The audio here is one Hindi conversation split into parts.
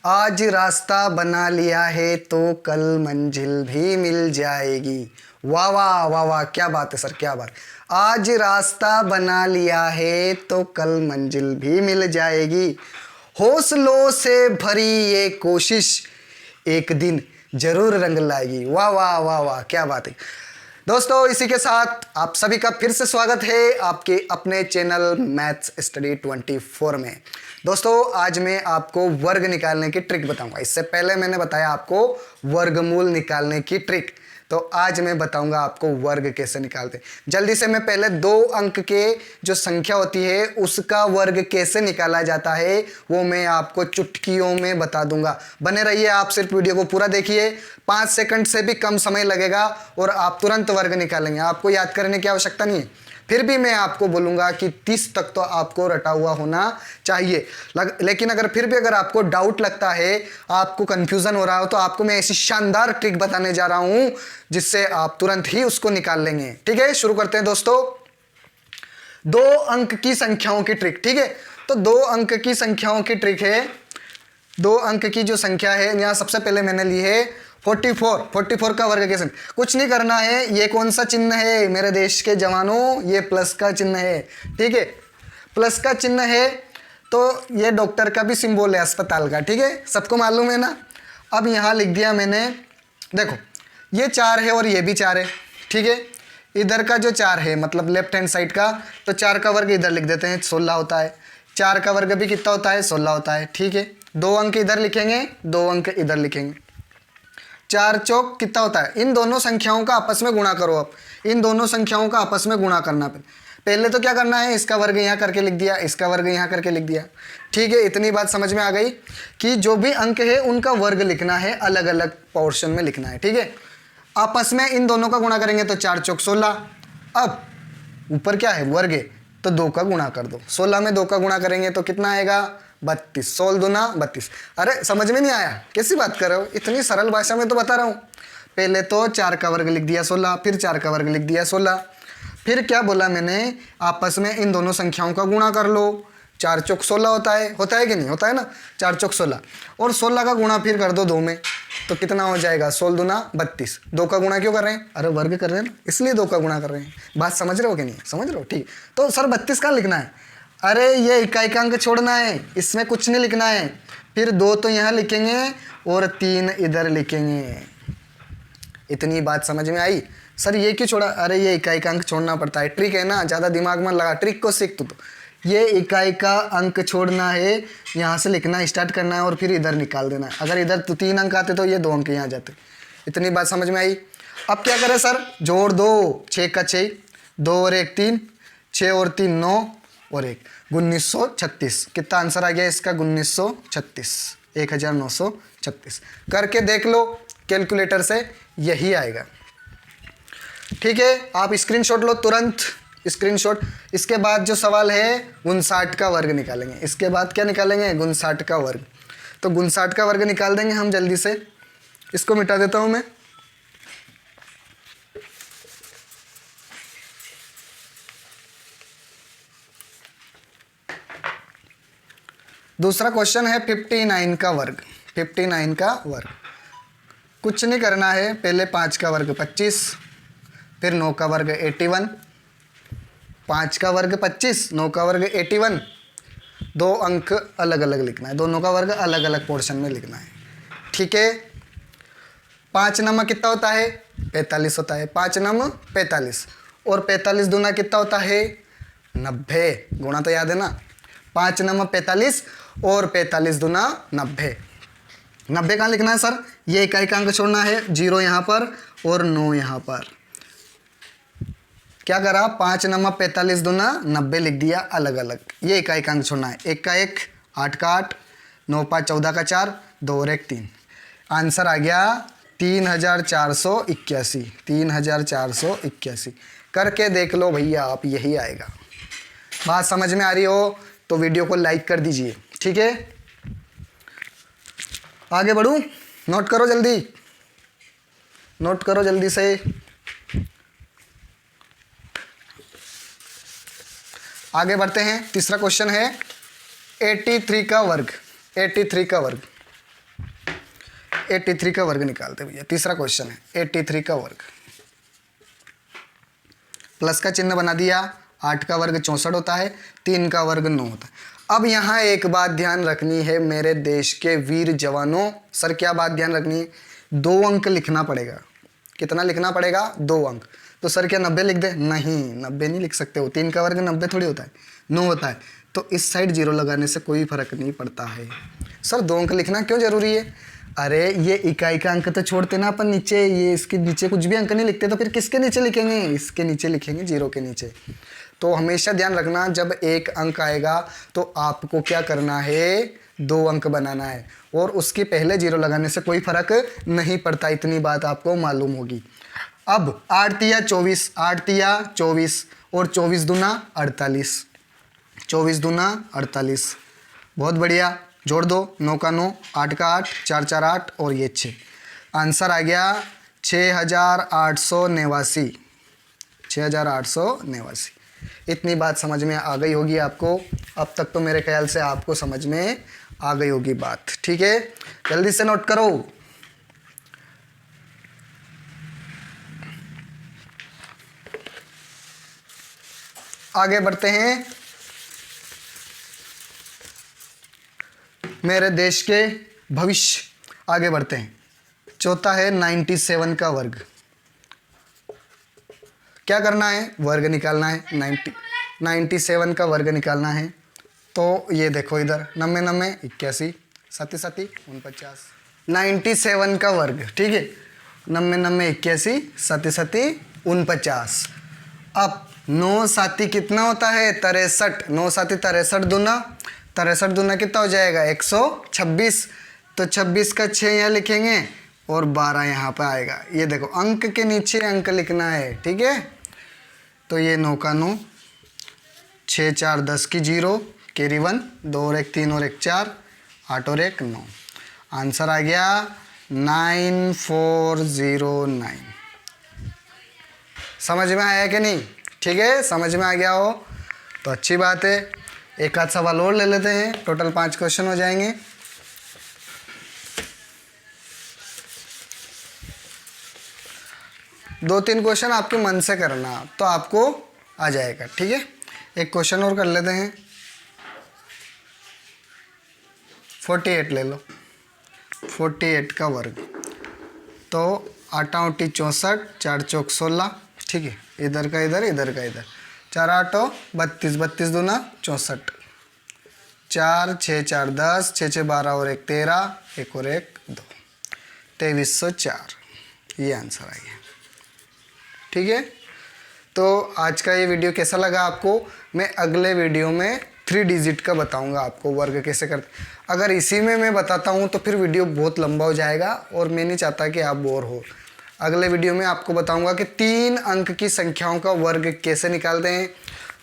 आज रास्ता बना लिया है तो कल मंजिल भी मिल जाएगी। वाह वाह वाह वाह, क्या बात है सर, क्या बात। आज रास्ता बना लिया है तो कल मंजिल भी मिल जाएगी। हौसलों से भरी ये कोशिश एक दिन जरूर रंग लाएगी। वाह वाह वाह वाह, क्या बात है दोस्तों। इसी के साथ आप सभी का फिर से स्वागत है आपके अपने चैनल मैथ्स स्टडी 24 में। दोस्तों आज मैं आपको वर्ग निकालने की ट्रिक बताऊंगा। इससे पहले मैंने बताया आपको वर्गमूल निकालने की ट्रिक, तो आज मैं बताऊंगा आपको वर्ग कैसे निकालते हैं। जल्दी से मैं पहले 2 अंक के जो संख्या होती है उसका वर्ग कैसे निकाला जाता है वो मैं आपको चुटकियों में बता दूंगा। बने रहिए, आप सिर्फ वीडियो को पूरा देखिए। 5 सेकंड से भी कम समय लगेगा और आप तुरंत वर्ग निकालेंगे। आपको याद करने की आवश्यकता नहीं है। फिर भी मैं आपको बोलूंगा कि 30 तक तो आपको रटा हुआ होना चाहिए। लेकिन अगर फिर भी अगर आपको डाउट लगता है, आपको कंफ्यूजन हो रहा हो, तो आपको मैं ऐसी शानदार ट्रिक बताने जा रहा हूं जिससे आप तुरंत ही उसको निकाल लेंगे। ठीक है, शुरू करते हैं दोस्तों। 2 अंक की संख्याओं की ट्रिक। ठीक है, तो 2 अंक की संख्याओं की ट्रिक है। 2 अंक की जो संख्या है, यहां सबसे पहले मैंने ली है 44 का वर्ग कैसे। कुछ नहीं करना है। ये कौन सा चिन्ह है मेरे देश के जवानों? ये प्लस का चिन्ह है। ठीक है, प्लस का चिन्ह है तो ये डॉक्टर का भी सिंबल है, अस्पताल का। ठीक है, सबको मालूम है ना। अब यहां लिख दिया मैंने, देखो ये 4 है और ये भी 4 है। ठीक है, इधर का जो 4 है मतलब लेफ्ट हैंड साइड का, तो 4 का वर्ग इधर लिख देते हैं, 16 होता है। 4 का वर्ग भी कितना होता है? 16 होता है। ठीक है, 2 अंक इधर लिखेंगे, 2 अंक इधर लिखेंगे। 4 चौक कितना होता है? इन दोनों संख्याओं का आपस में गुणा करो। अब इन दोनों संख्याओं का आपस में गुणा करना। पहले तो क्या करना है, इसका वर्ग यहाँ करके लिख दिया, इसका वर्ग यहाँ करके लिख दिया। ठीक है, इतनी बात समझ में आ गई कि जो भी अंक है उनका वर्ग लिखना है, अलग अलग पोर्शन में लिखना है। ठीक है, आपस में इन दोनों का गुणा करेंगे तो 4 चौक 16। अब ऊपर क्या है? वर्ग है, तो 2 का गुणा कर दो। 16 में 2 का गुणा करेंगे तो कितना आएगा? 32। 16 दूना 32। अरे समझ में नहीं आया? कैसी बात कर रहे हो? इतनी सरल भाषा में तो बता रहा हूं। पहले तो 4 का वर्ग लिख दिया 16, फिर 4 का वर्ग लिख दिया 16। फिर क्या बोला मैंने? आपस में इन दोनों संख्याओं का गुणा कर लो। 4 चौक 16 होता है कि नहीं होता है ना? 4 चौक 16 और 16 का गुणा फिर कर दो 2 में, तो कितना हो जाएगा? 16 दूना 32। 2 का गुणा क्यों कर रहे हैं? अरे वर्ग कर रहे हैं ना, इसलिए 2 का गुणा कर रहे हैं। बात समझ रहे हो कि नहीं? समझ रहे हो? ठीक। तो सर 32 का लिखना है? अरे ये इकाई का अंक छोड़ना है, इसमें कुछ नहीं लिखना है। फिर 2 तो यहाँ लिखेंगे और 3 इधर लिखेंगे। इतनी बात समझ में आई? सर ये क्यों छोड़ा? अरे ये इकाई का अंक छोड़ना पड़ता है, ट्रिक है ना, ज़्यादा दिमाग मत लगा, ट्रिक को सीख। तो ये इकाई का अंक छोड़ना है, यहाँ से लिखना स्टार्ट करना है और फिर इधर निकाल देना है। अगर इधर तो 3 अंक आते तो ये 2 अंक यहाँ जाते। इतनी बात समझ में आई? अब क्या करें सर? जोड़ दो। 6 का 6, 2 और 1 3, 6 और 3 9 और 1 1936। कितना आंसर आ गया इसका? 1936, 1936। करके देख लो कैलकुलेटर से, यही आएगा। ठीक है, आप स्क्रीनशॉट लो तुरंत, स्क्रीनशॉट। इसके बाद जो सवाल है 59 का वर्ग निकालेंगे। इसके बाद क्या निकालेंगे? 59 का वर्ग। तो 59 का वर्ग निकाल देंगे हम जल्दी से। इसको मिटा देता हूं मैं। दूसरा क्वेश्चन है 59 का वर्ग। 59 का वर्ग कुछ नहीं करना है। पहले 5 का वर्ग 25, फिर 9 का वर्ग 81। 5 का वर्ग 25, 9 का वर्ग 81। 2 अंक अलग अलग लिखना है, दोनों का वर्ग अलग अलग पोर्शन में लिखना है। ठीक है, 5 नम कितना होता है? 45 होता है। 5 नम 45 और 45 दूना कितना होता है? 90। गुणा तो याद है ना? 5 नम 45 और 45 दूना 90। 90 कहाँ लिखना है सर? ये इकाई का अंक छोड़ना है, 0 यहाँ पर और 9 यहाँ पर। क्या करा? 5 नम 45 दूना 90 लिख दिया अलग अलग। ये इकाई का अंक छोड़ना है। 1 का 1, 8 का 8, 9 5 14 का 4, 2 और 1 3। आंसर आ गया 3481। 3481 करके देख लो भैया आप, यही आएगा। बात समझ में आ रही हो तो वीडियो को लाइक कर दीजिए। ठीक है, आगे बढ़ूं? नोट करो जल्दी, नोट करो जल्दी से। आगे बढ़ते हैं। तीसरा क्वेश्चन है 83 का वर्ग। 83 का वर्ग 83 का वर्ग निकालते भैया। तीसरा क्वेश्चन है 83 का वर्ग, प्लस का चिन्ह बना दिया। 8 का वर्ग 64 होता है, 3 का वर्ग 9 होता है। अब यहाँ एक बात ध्यान रखनी है मेरे देश के वीर जवानों। सर क्या बात ध्यान रखनी है? 2 अंक लिखना पड़ेगा। कितना लिखना पड़ेगा? 2 अंक। तो सर क्या 90 लिख दे? नहीं, 90 नहीं लिख सकते हो। 3 का वर्ग 90 थोड़ी होता है, 9 होता है। तो इस साइड 0 लगाने से कोई फर्क नहीं पड़ता है। सर 2 अंक लिखना क्यों जरूरी है? अरे ये इकाई का अंक तो छोड़ते ना अपन नीचे, ये इसके नीचे कुछ भी अंक नहीं लिखते, तो फिर किसके नीचे लिखेंगे? इसके नीचे लिखेंगे, 0 के नीचे। तो हमेशा ध्यान रखना, जब एक अंक आएगा तो आपको क्या करना है? 2 अंक बनाना है, और उसके पहले 0 लगाने से कोई फर्क नहीं पड़ता। इतनी बात आपको मालूम होगी। अब 8 तिया 24, 8 तिया 24 और 24 दूना 48, 24 दूना 48। बहुत बढ़िया, जोड़ दो। 9 का 9, 8 का 8, 4 4 8 और ये 6। आंसर आ गया 6889, 6889। इतनी बात समझ में आ गई होगी आपको। अब तक तो मेरे ख्याल से आपको समझ में आ गई होगी बात। ठीक है, जल्दी से नोट करो। आगे बढ़ते हैं मेरे देश के भविष्य। आगे बढ़ते हैं। चौथा है 97 का वर्ग। क्या करना है? वर्ग निकालना है। 97 का वर्ग निकालना है। तो ये देखो इधर, 90 90 81 7 7 49, 97 का वर्ग। ठीक है, 90 90 81 7 7 49। अब 9 7 कितना होता है? 63। 9 7 63 दूना, 63 दूना कितना हो जाएगा? 126। तो 26 का 6 यहाँ लिखेंगे और 12 यहाँ पर आएगा। ये देखो, अंक के नीचे अंक लिखना है। ठीक है, तो ये 9 का 9, 6 4 10 की 0, कैरी 1, 2 और 1 3 और 1 4, 8 और 1 9। आंसर आ गया 9409। समझ में आया कि नहीं? ठीक है, समझ में आ गया हो तो अच्छी बात है। एक आध सवाल और ले लेते हैं, टोटल 5 क्वेश्चन हो जाएंगे। दो तीन क्वेश्चन आपके मन से करना तो आपको आ जाएगा। ठीक है, एक क्वेश्चन और कर लेते हैं। 48 ले लो, 48 का वर्ग। तो 8 8 64, 4 चौक 16। ठीक है, इधर का इधर, इधर का इधर, 4 8 32, 32 दूना 64, 4 6 4 10, 6 6 12 और 1 13, 1 और 1 2, 2304। ये आंसर आ गया। ठीक है, तो आज का ये वीडियो कैसा लगा आपको? मैं अगले वीडियो में 3 डिजिट का बताऊंगा आपको वर्ग कैसे करते। अगर इसी में मैं बताता हूँ तो फिर वीडियो बहुत लंबा हो जाएगा और मैं नहीं चाहता कि आप बोर हो। अगले वीडियो में आपको बताऊंगा कि 3 अंक की संख्याओं का वर्ग कैसे निकालते हैं।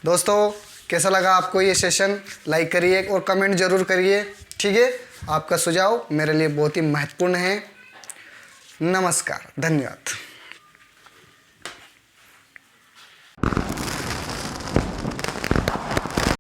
दोस्तों, कैसा लगा आपको ये सेशन? लाइक करिए और कमेंट जरूर करिए। ठीक है, आपका सुझाव मेरे लिए बहुत ही महत्वपूर्ण है। नमस्कार, धन्यवाद।